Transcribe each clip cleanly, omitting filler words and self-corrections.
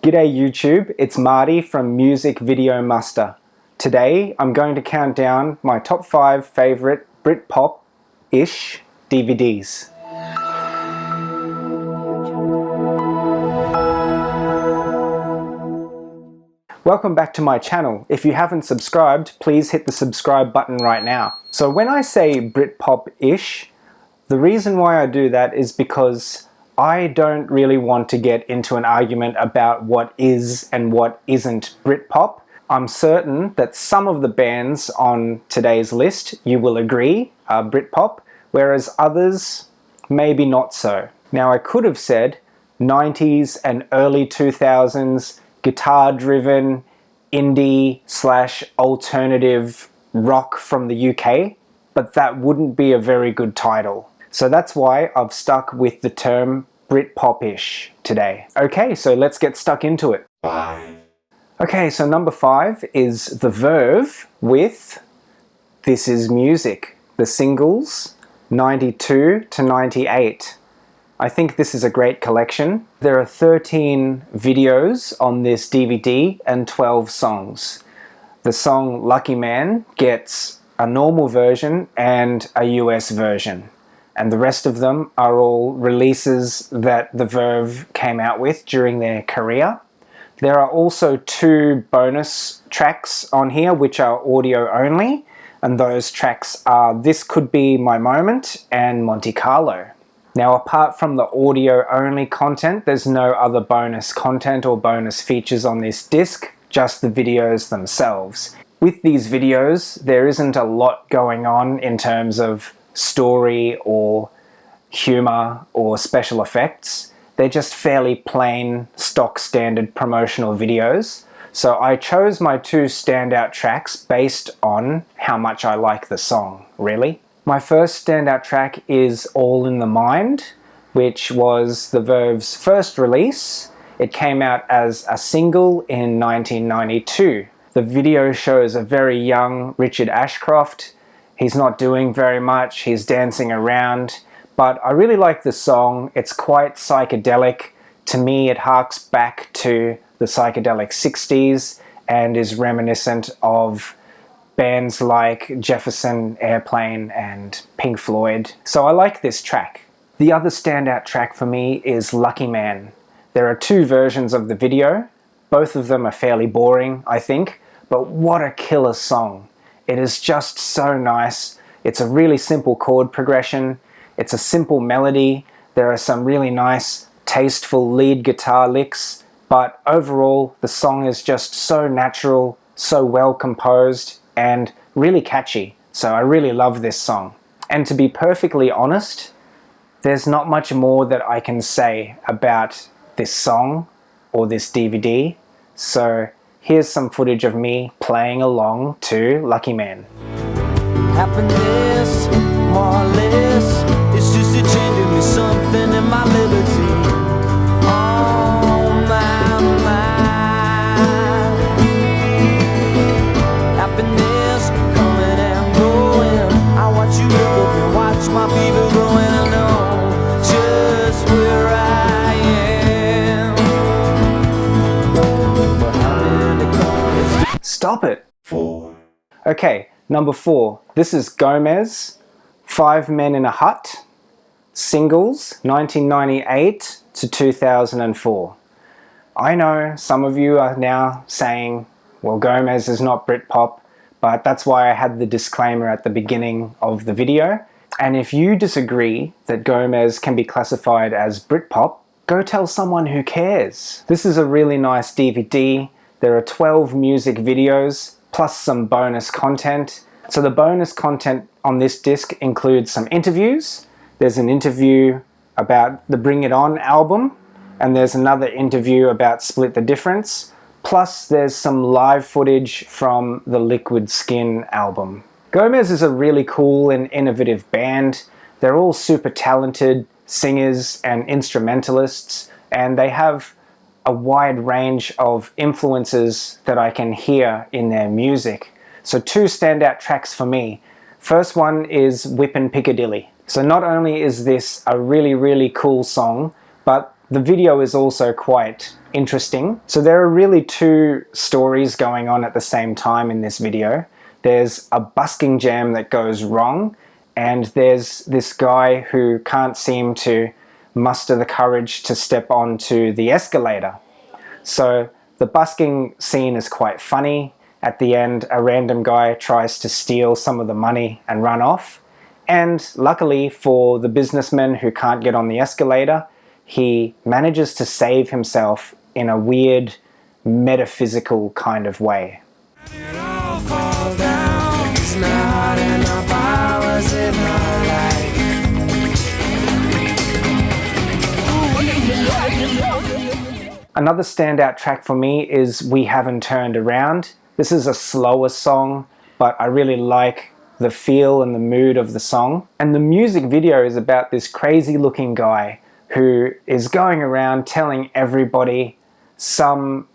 G'day YouTube, it's Marty from Music Video Muster. Today I'm going to count down my top 5 favourite Britpop-ish DVDs. Welcome back to my channel. If you haven't subscribed, please hit the subscribe button right now. So when I say Britpop-ish, the reason why I do that is because I don't really want to get into an argument about what is and what isn't Britpop. I'm certain that some of the bands on today's list you will agree are Britpop, whereas others maybe not so. Now I could have said 90s and early 2000s guitar-driven indie/alternative rock from the UK, but that wouldn't be a very good title. So that's why I've stuck with the term Britpop-ish today. Okay, so let's get stuck into it. Okay, so number 5 is The Verve with This Is Music, the singles 92 to 98. I think this is a great collection. There are 13 videos on this DVD and 12 songs. The song Lucky Man gets a normal version and a US version. And the rest of them are all releases that The Verve came out with during their career. There are also 2 bonus tracks on here which are audio only, and those tracks are This Could Be My Moment and Monte Carlo. Now apart from the audio only content, there's no other bonus content or bonus features on this disc, just the videos themselves. With these videos, there isn't a lot going on in terms of story or humor or special effects. They're just fairly plain stock standard promotional videos. So I chose my 2 standout tracks based on how much I like the song, really. My first standout track is All in the Mind, which was The Verve's first release. It came out as a single in 1992. The video shows a very young Richard Ashcroft. He's not doing very much, he's dancing around, but I really like the song. It's quite psychedelic. To me, it harks back to the psychedelic 60s and is reminiscent of bands like Jefferson Airplane and Pink Floyd. So I like this track. The other standout track for me is Lucky Man. There are 2 versions of the video. Both of them are fairly boring, I think, but what a killer song. It is just so nice. It's a really simple chord progression. It's a simple melody. There are some really nice, tasteful lead guitar licks, but overall the song is just so natural, so well composed, and really catchy. So I really love this song. And to be perfectly honest, there's not much more that I can say about this song or this DVD. So here's some footage of me playing along to Lucky Man. Happiness, more or less, it's just a changing me something in my liberty. Oh my, my. Happiness coming and going. I watch you look up and watch my fever growing. I know just where I am. Stop it! 4. Okay, number 4. This is Gomez, 5 Men in a Hut, singles 1998 to 2004. I know some of you are now saying, well, Gomez is not Britpop, but that's why I had the disclaimer at the beginning of the video. And if you disagree that Gomez can be classified as Britpop, go tell someone who cares. This is a really nice DVD. There are 12 music videos, plus some bonus content. So the bonus content on this disc includes some interviews. There's an interview about the Bring It On album, and there's another interview about Split the Difference. Plus there's some live footage from the Liquid Skin album. Gomez is a really cool and innovative band. They're all super talented singers and instrumentalists, and they have a wide range of influences that I can hear in their music. So 2 standout tracks for me. First one is Whippin' Piccadilly. So not only is this a really, really cool song, but the video is also quite interesting. So there are really two stories going on at the same time in this video. There's a busking jam that goes wrong, and there's this guy who can't seem to muster the courage to step onto the escalator. So the busking scene is quite funny. At the end, a random guy tries to steal some of the money and run off. And luckily for the businessman who can't get on the escalator, he manages to save himself in a weird metaphysical kind of way. It all falls down. It's not enough hours in my life. Another standout track for me is We Haven't Turned Around. This is a slower song, but I really like the feel and the mood of the song. And the music video is about this crazy looking guy who is going around telling everybody some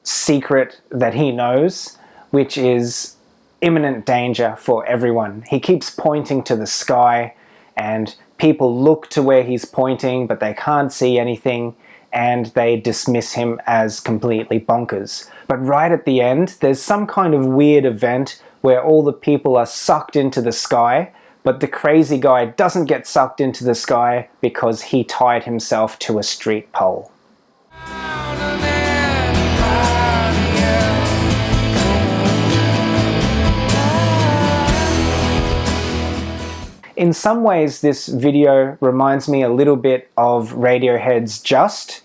secret that he knows, which is imminent danger for everyone. He keeps pointing to the sky, and people look to where he's pointing, but they can't see anything, and they dismiss him as completely bonkers. But right at the end, there's some kind of weird event where all the people are sucked into the sky, but the crazy guy doesn't get sucked into the sky because he tied himself to a street pole. In some ways, this video reminds me a little bit of Radiohead's Just.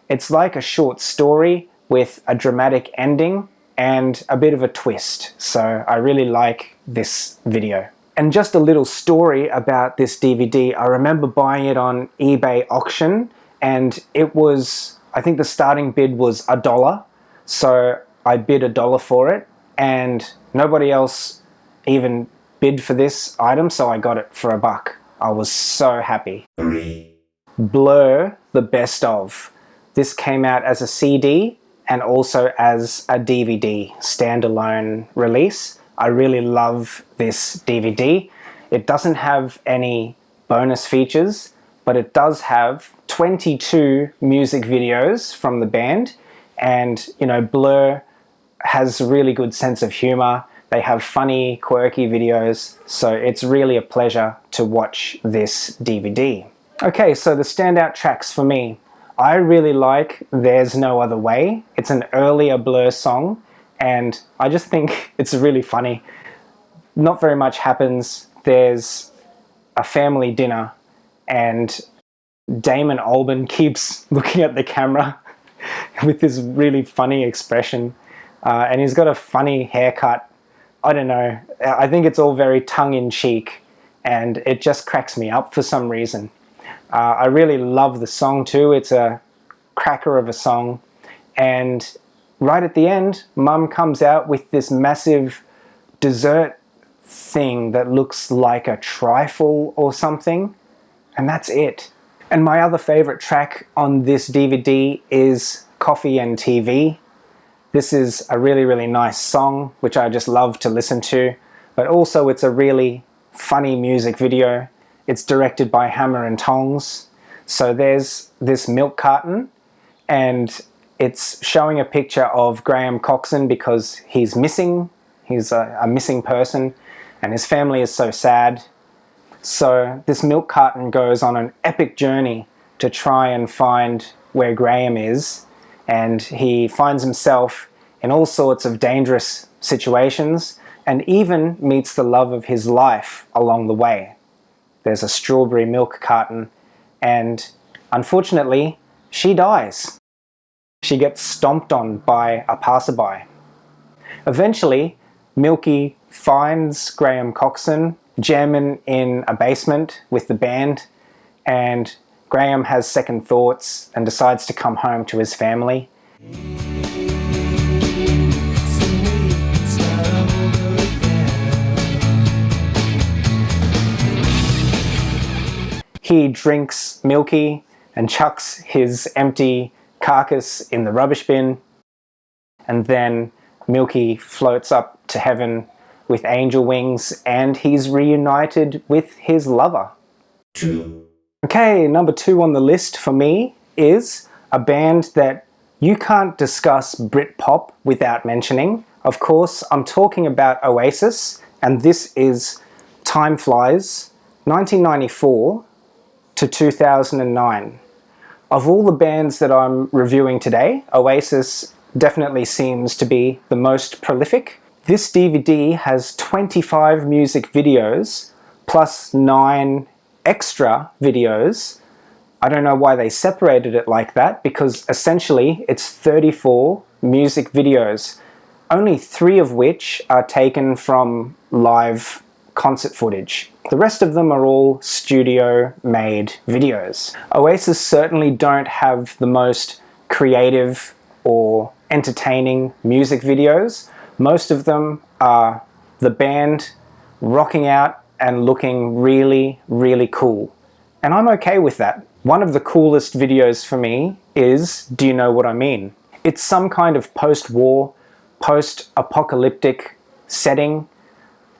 It's like a short story with a dramatic ending and a bit of a twist, so I really like this video. And just a little story about this DVD. I remember buying it on eBay auction, and it was, I think the starting bid was $1, so I bid $1 for it, and nobody else even bid for this item, so I got it for $1. I was so happy. Blur, The Best Of. This came out as a CD and also as a DVD standalone release. I really love this DVD. It doesn't have any bonus features, but it does have 22 music videos from the band, and you know, Blur has a really good sense of humor. They have funny, quirky videos, so it's really a pleasure to watch this DVD. Okay, so the standout tracks for me. I really like There's No Other Way. It's an earlier Blur song, and I just think it's really funny. Not very much happens. There's a family dinner, and Damon Albarn keeps looking at the camera with this really funny expression, and he's got a funny haircut. I don't know, I think it's all very tongue-in-cheek, and it just cracks me up for some reason. I really love the song too. It's a cracker of a song, and right at the end, Mum comes out with this massive dessert thing that looks like a trifle or something, and that's it. And my other favorite track on this DVD is Coffee and TV. This is a really, really nice song, which I just love to listen to, but also it's a really funny music video. It's directed by Hammer and Tongs. So there's this milk carton, and it's showing a picture of Graham Coxon because he's missing. He's a missing person, and his family is so sad. So this milk carton goes on an epic journey to try and find where Graham is, and he finds himself in all sorts of dangerous situations and even meets the love of his life along the way. There's a strawberry milk carton, and unfortunately, she dies. She gets stomped on by a passerby. Eventually, Milky finds Graham Coxon jamming in a basement with the band, and Graham has second thoughts and decides to come home to his family. He drinks Milky and chucks his empty carcass in the rubbish bin, and then Milky floats up to heaven with angel wings, and he's reunited with his lover. Okay, number 2 on the list for me is a band that you can't discuss Britpop without mentioning. Of course, I'm talking about Oasis, and this is Time Flies, 1994 to 2009. Of all the bands that I'm reviewing today, Oasis definitely seems to be the most prolific. This DVD has 25 music videos plus 9 extra videos. I don't know why they separated it like that, because essentially it's 34 music videos, only 3 of which are taken from live concert footage. The rest of them are all studio-made videos. Oasis certainly don't have the most creative or entertaining music videos. Most of them are the band rocking out and looking really, really cool. And I'm okay with that. One of the coolest videos for me is Do You Know What I Mean? It's some kind of post-war, post-apocalyptic setting.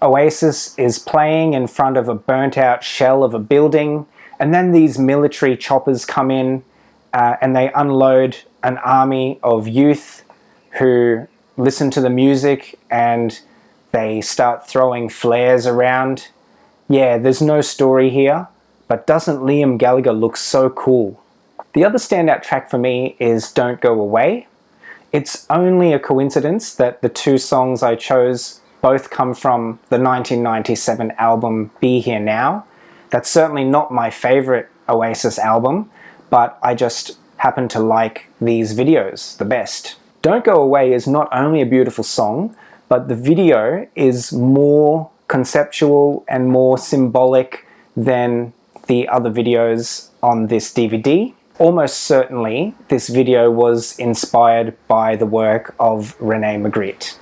Oasis is playing in front of a burnt-out shell of a building, and then these military choppers come in and they unload an army of youth who listen to the music and they start throwing flares around. Yeah, there's no story here, but doesn't Liam Gallagher look so cool? The other standout track for me is Don't Go Away. It's only a coincidence that the 2 songs I chose both come from the 1997 album Be Here Now. That's certainly not my favorite Oasis album, but I just happen to like these videos the best. Don't Go Away is not only a beautiful song, but the video is more conceptual and more symbolic than the other videos on this DVD. Almost certainly, this video was inspired by the work of René Magritte.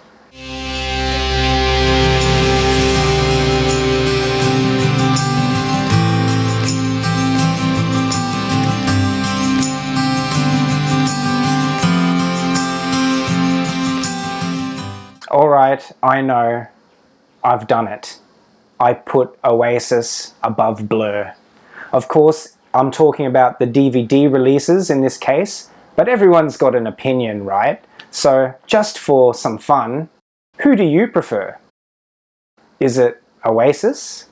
Alright, I know, I've done it. I put Oasis above Blur. Of course, I'm talking about the DVD releases in this case, but everyone's got an opinion, right? So, just for some fun, who do you prefer? Is it Oasis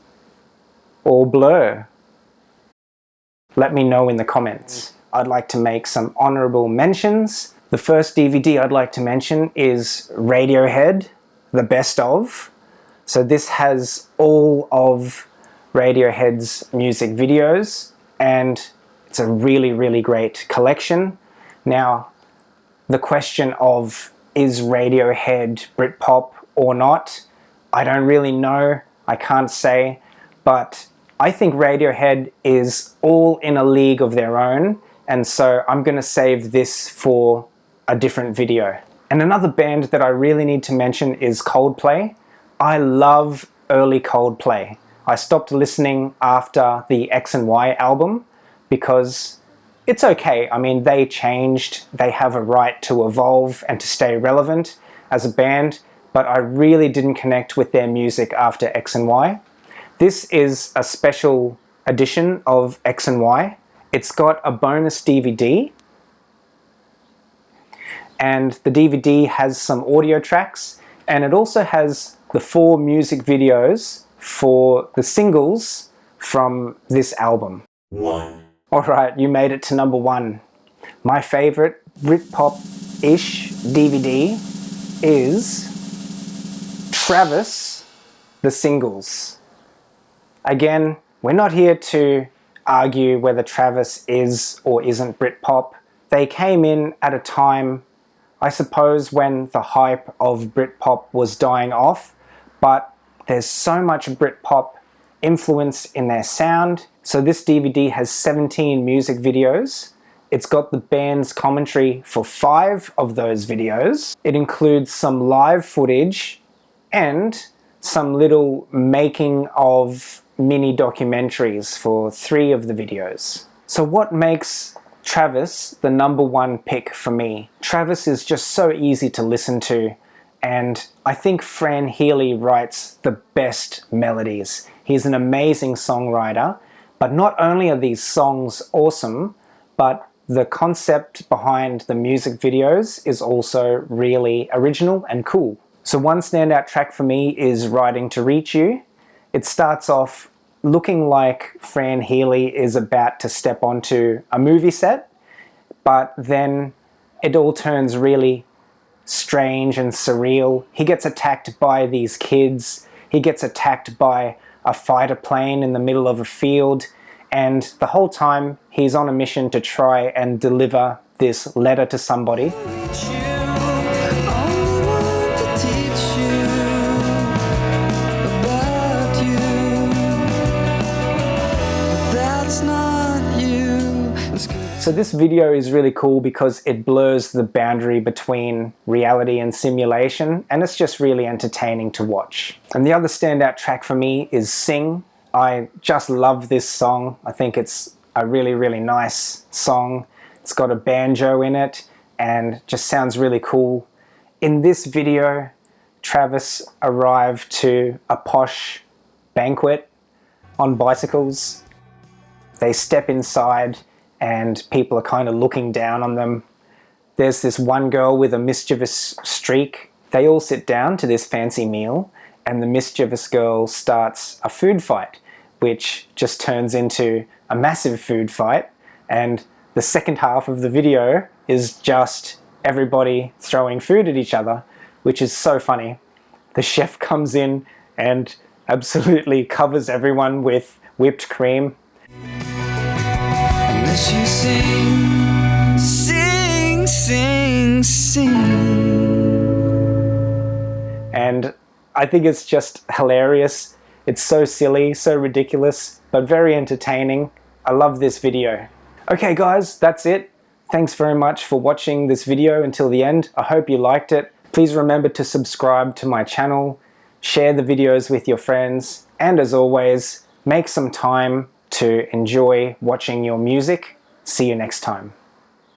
or Blur? Let me know in the comments. I'd like to make some honorable mentions. The first DVD I'd like to mention is Radiohead, The Best Of. So this has all of Radiohead's music videos, and it's a really, really great collection. Now, the question of is Radiohead Britpop or not, I don't really know, I can't say, but I think Radiohead is all in a league of their own, and so I'm going to save this for a different video. And another band that I really need to mention is Coldplay. I love early Coldplay. I stopped listening after the X and Y album because it's okay. I mean, they changed, they have a right to evolve and to stay relevant as a band, but I really didn't connect with their music after X and Y. This is a special edition of X and Y. It's got a bonus DVD, and the DVD has some audio tracks, and it also has the 4 music videos for the singles from this album. Alright, you made it to number 1. My favorite Britpop-ish DVD is Travis, The Singles. Again, we're not here to argue whether Travis is or isn't Britpop. They came in at a time, I suppose, when the hype of Britpop was dying off, but there's so much Britpop influence in their sound. So this DVD has 17 music videos. It's got the band's commentary for 5 of those videos. It includes some live footage and some little making of mini documentaries for 3 of the videos. So what makes Travis the number 1 pick for me? Travis is just so easy to listen to, and I think Fran Healy writes the best melodies. He's an amazing songwriter, but not only are these songs awesome, but the concept behind the music videos is also really original and cool. So one standout track for me is Riding to Reach You. It starts off looking like Fran Healy is about to step onto a movie set, but then it all turns really strange and surreal. He gets attacked by these kids. He gets attacked by a fighter plane in the middle of a field. And the whole time he's on a mission to try and deliver this letter to somebody. So this video is really cool because it blurs the boundary between reality and simulation, and it's just really entertaining to watch. And the other standout track for me is Sing. I just love this song. I think it's a really, really nice song. It's got a banjo in it and just sounds really cool. In this video, Travis arrived to a posh banquet on bicycles. They step inside and people are kind of looking down on them. There's this one girl with a mischievous streak. They all sit down to this fancy meal and the mischievous girl starts a food fight, which just turns into a massive food fight. And the second half of the video is just everybody throwing food at each other, which is so funny. The chef comes in and absolutely covers everyone with whipped cream. Unless you sing, sing, sing, sing. And I think it's just hilarious. It's so silly, so ridiculous, but very entertaining. I love this video. Okay guys, that's it. Thanks very much for watching this video until the end. I hope you liked it. Please remember to subscribe to my channel, share the videos with your friends, and as always, make some time to enjoy watching your music. See you next time.